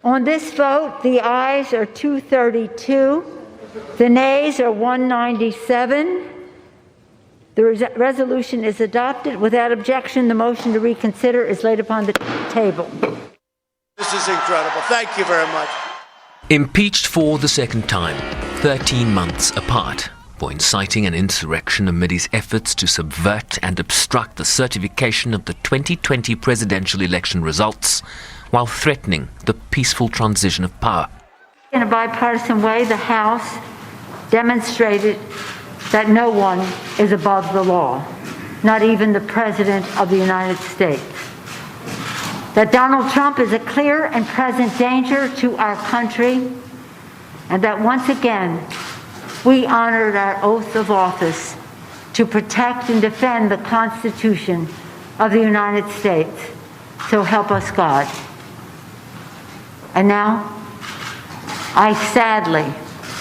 On this vote, the ayes are 232, the nays are 197. The resolution is adopted. Without objection, the motion to reconsider is laid upon the table. This is incredible. Thank you very much. Impeached for the second time, 13 months apart, for inciting an insurrection amid his efforts to subvert and obstruct the certification of the 2020 presidential election results, while threatening the peaceful transition of power. In a bipartisan way, the House demonstrated that no one is above the law, not even the President of the United States. That Donald Trump is a clear and present danger to our country, and that once again, we honored our oath of office to protect and defend the Constitution of the United States. So help us God. And now, I sadly,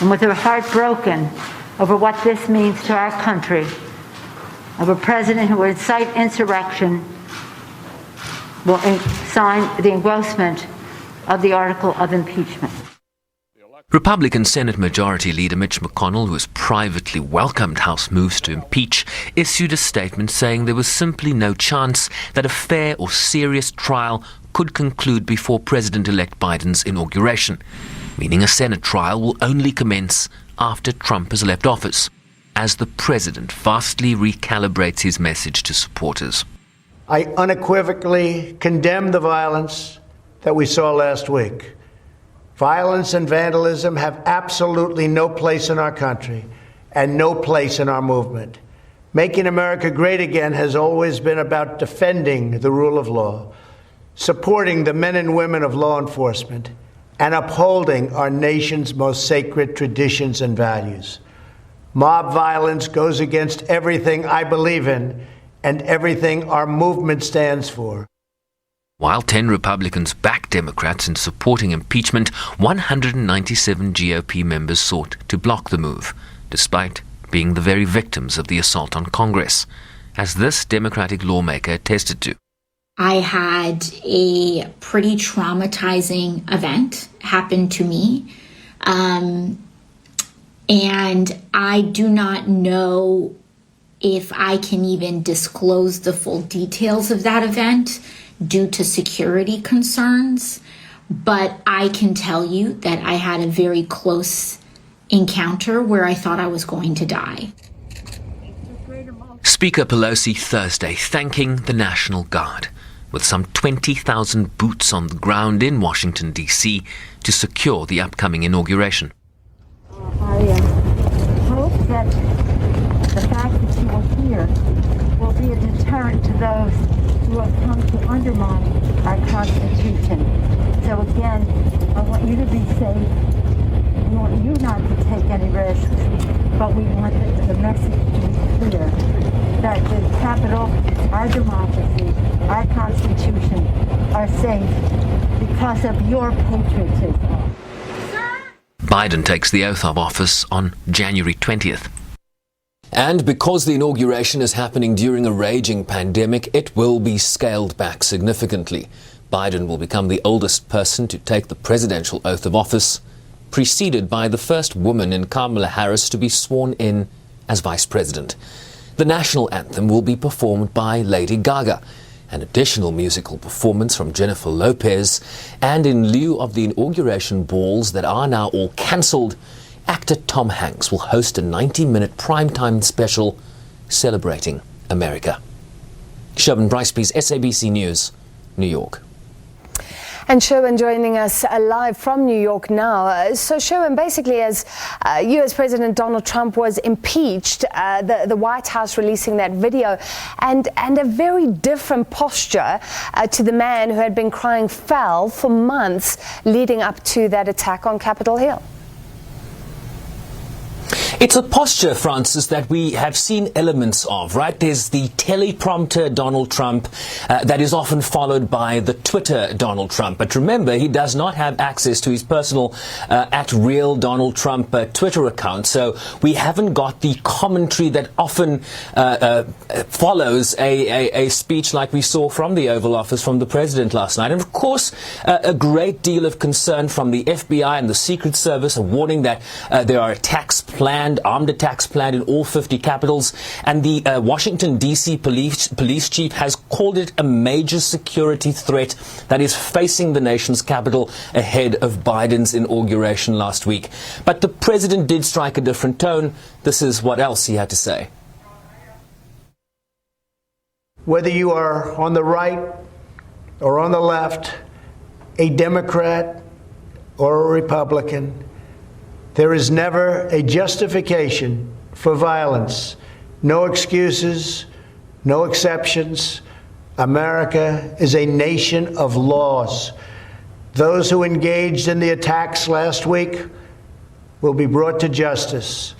and with a heart broken over what this means to our country, of a president who would incite insurrection, will sign the engrossment of the article of impeachment. Republican Senate Majority Leader Mitch McConnell, who has privately welcomed House moves to impeach, issued a statement saying there was simply no chance that a fair or serious trial could conclude before President-elect Biden's inauguration, meaning a Senate trial will only commence after Trump has left office, as the president vastly recalibrates his message to supporters. I unequivocally condemn the violence that we saw last week. Violence and vandalism have absolutely no place in our country and no place in our movement. Making America great again has always been about defending the rule of law, supporting the men and women of law enforcement, and upholding our nation's most sacred traditions and values. Mob violence goes against everything I believe in and everything our movement stands for. While 10 Republicans backed Democrats in supporting impeachment, 197 GOP members sought to block the move, despite being the very victims of the assault on Congress, as this Democratic lawmaker attested to. I had a pretty traumatizing event happen to me, and I do not know if I can even disclose the full details of that event due to security concerns, but I can tell you that I had a very close encounter where I thought I was going to die. Speaker Pelosi Thursday thanking the National Guard, with some 20,000 boots on the ground in Washington, D.C. to secure the upcoming inauguration. I hope that the fact that you are here will be a deterrent to those who have come to undermine our Constitution. So again, I want you to be safe. We want you not to take any risks, but we want the message to be clear that the Capitol, our democracy, our Constitution are safe because of your patriotism. Biden takes the oath of office on January 20th. And because the inauguration is happening during a raging pandemic, it will be scaled back significantly. Biden will become the oldest person to take the presidential oath of office, preceded by the first woman in Kamala Harris to be sworn in as vice president. The national anthem will be performed by Lady Gaga, an additional musical performance from Jennifer Lopez, and in lieu of the inauguration balls that are now all cancelled, actor Tom Hanks will host a 90-minute primetime special celebrating America. Sherwin Bryce-Pease, SABC News, New York. And Sherwin joining us live from New York now. So Sherwin, basically as U.S. President Donald Trump was impeached, the White House releasing that video and a very different posture to the man who had been crying foul for months leading up to that attack on Capitol Hill. It's a posture, Francis, that we have seen elements of, right? There's the teleprompter Donald Trump that is often followed by the Twitter Donald Trump. But remember, he does not have access to his personal @real Donald Trump Twitter account. So we haven't got the commentary that often follows a speech like we saw from the Oval Office from the president last night. And of course, a great deal of concern from the FBI and the Secret Service, a warning that there are attacks planned, armed attacks planned in all 50 capitals, and the Washington, D.C. police chief has called it a major security threat that is facing the nation's capital ahead of Biden's inauguration last week. But the president did strike a different tone. This is what else he had to say. Whether you are on the right or on the left, a Democrat or a Republican, there is never a justification for violence. No excuses, no exceptions. America is a nation of laws. Those who engaged in the attacks last week will be brought to justice.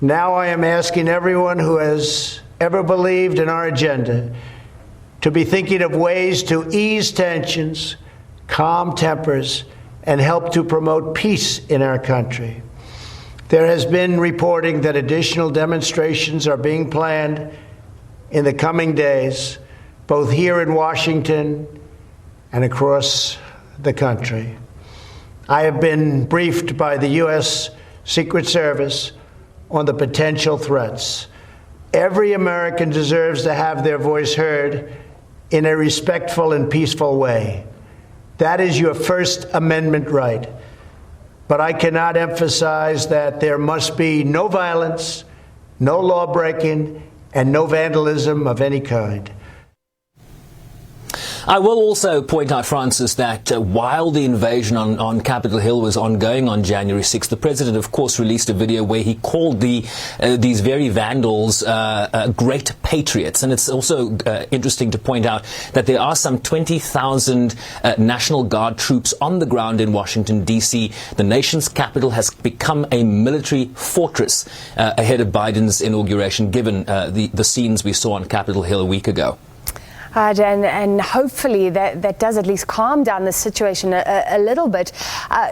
Now I am asking everyone who has ever believed in our agenda to be thinking of ways to ease tensions, calm tempers, and help to promote peace in our country. There has been reporting that additional demonstrations are being planned in the coming days, both here in Washington and across the country. I have been briefed by the U.S. Secret Service on the potential threats. Every American deserves to have their voice heard in a respectful and peaceful way. That is your First Amendment right. But I cannot emphasize that there must be no violence, no law breaking, and no vandalism of any kind. I will also point out, Francis, that while the invasion on Capitol Hill was ongoing on January 6th, the president, of course, released a video where he called these very vandals great patriots. And it's also interesting to point out that there are some 20,000 National Guard troops on the ground in Washington, D.C. The nation's capital has become a military fortress ahead of Biden's inauguration, given the scenes we saw on Capitol Hill a week ago. And hopefully that does at least calm down the situation a little bit.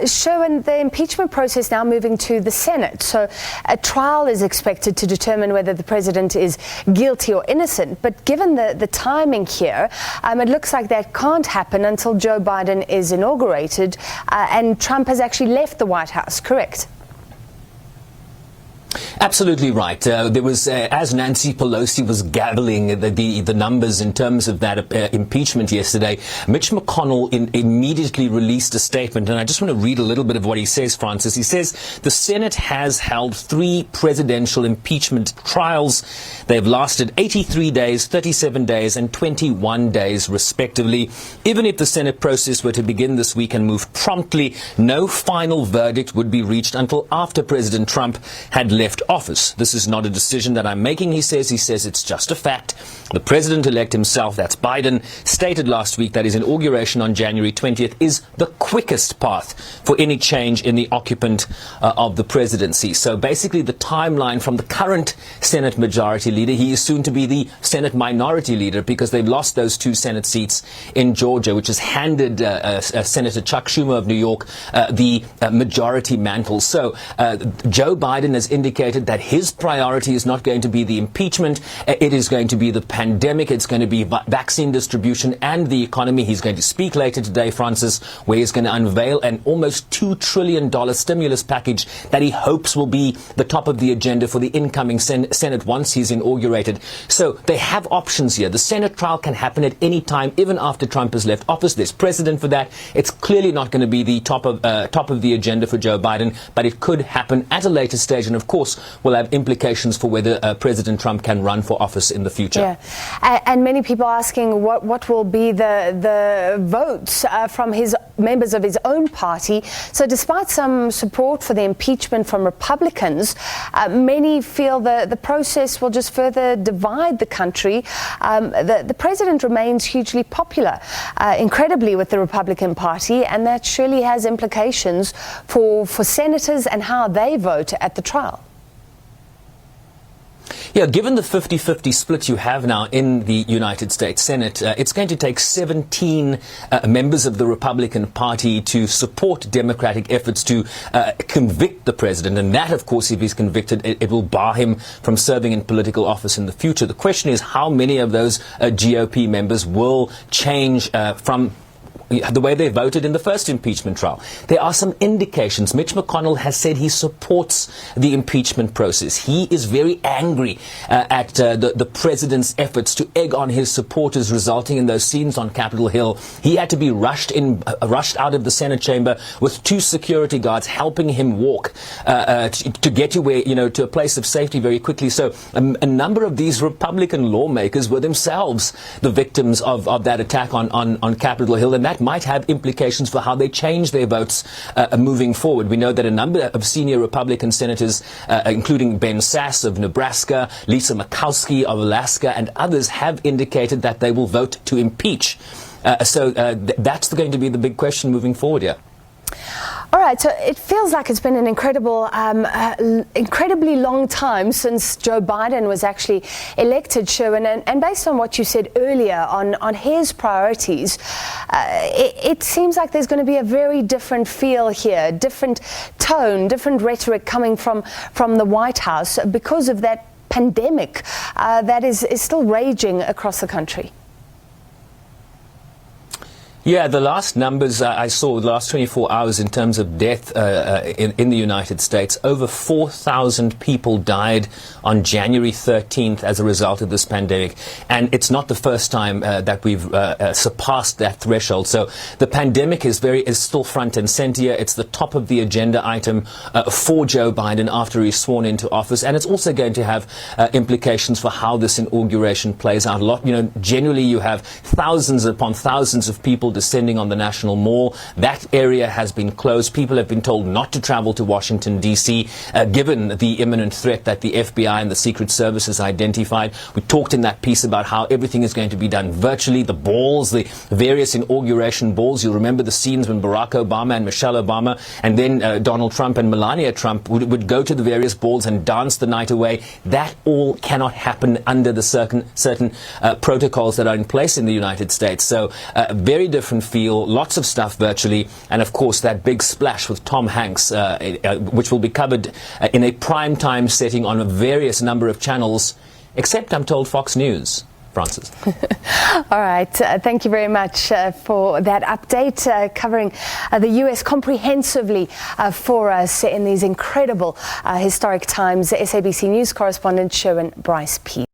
Sherwin, the impeachment process now moving to the Senate. So a trial is expected to determine whether the president is guilty or innocent. But given the timing here, it looks like that can't happen until Joe Biden is inaugurated and Trump has actually left the White House, correct? Absolutely right. There was, as Nancy Pelosi was gabbling the numbers in terms of that impeachment yesterday, Mitch McConnell immediately released a statement, and I just want to read a little bit of what he says, Francis. He says, the Senate has held 3 presidential impeachment trials. They've lasted 83 days, 37 days, and 21 days, respectively. Even if the Senate process were to begin this week and move promptly, no final verdict would be reached until after President Trump had left office. This is not a decision that I'm making, he says. He says it's just a fact. The president-elect himself, that's Biden, stated last week that his inauguration on January 20th is the quickest path for any change in the occupant of the presidency. So basically the timeline from the current Senate majority leader, he is soon to be the Senate minority leader because they've lost those 2 Senate seats in Georgia, which has handed Senator Chuck Schumer of New York the majority mantle. So Joe Biden has indicated that his priority is not going to be the impeachment. It is going to be the pandemic. It's going to be vaccine distribution and the economy. He's going to speak later today, Francis, where he's going to unveil an almost $2 trillion stimulus package that he hopes will be the top of the agenda for the incoming Senate once he's inaugurated. So they have options here. The Senate trial can happen at any time, even after Trump has left office. There's precedent for that. It's clearly not going to be the top of the agenda for Joe Biden, but it could happen at a later stage. And of course, will have implications for whether President Trump can run for office in the future. Yeah, and many people asking what will be the votes from his members of his own party. So despite some support for the impeachment from Republicans, many feel the process will just further divide the country. The president remains hugely popular, incredibly, with the Republican Party, and that surely has implications for senators and how they vote at the trial. Yeah, given the 50-50 split you have now in the United States Senate, it's going to take 17 members of the Republican Party to support Democratic efforts to convict the president. And that, of course, if he's convicted, it will bar him from serving in political office in the future. The question is how many of those GOP members will change from the way they voted in the first impeachment trial. There are some indications. Mitch McConnell has said he supports the impeachment process. He is very angry at the president's efforts to egg on his supporters, resulting in those scenes on Capitol Hill. He had to be rushed out of the Senate chamber with 2 security guards helping him walk to get to where, to a place of safety very quickly. So a number of these Republican lawmakers were themselves the victims of that attack on Capitol Hill, and that might have implications for how they change their votes moving forward. We know that a number of senior Republican senators, including Ben Sasse of Nebraska, Lisa Murkowski of Alaska, and others have indicated that they will vote to impeach. So that's going to be the big question moving forward here. All right, so it feels like it's been an incredibly long time since Joe Biden was actually elected, Sherwin, and based on what you said earlier on his priorities, it seems like there's going to be a very different feel here, different tone, different rhetoric coming from the White House because of that pandemic that is still raging across the country. Yeah, the last numbers I saw, the last 24 hours in terms of death in the United States, over 4,000 people died on January 13th as a result of this pandemic. And it's not the first time that we've surpassed that threshold. So the pandemic is still front and center. It's the top of the agenda item for Joe Biden after he's sworn into office. And it's also going to have implications for how this inauguration plays out. Generally you have thousands upon thousands of people descending on the National Mall. That area has been closed. People have been told not to travel to Washington, D.C., given the imminent threat that the FBI and the Secret Service has identified. We talked in that piece about how everything is going to be done virtually. The balls, the various inauguration balls. You'll remember the scenes when Barack Obama and Michelle Obama and then Donald Trump and Melania Trump would go to the various balls and dance the night away. That all cannot happen under the certain protocols that are in place in the United States. So very different feel, lots of stuff virtually, and of course that big splash with Tom Hanks, which will be covered in a prime time setting on a various number of channels, except I'm told Fox News. Francis. All right. Thank you very much for that update, covering the U.S. comprehensively for us in these incredible historic times. SABC News correspondent Sherwin Bryce-Pease.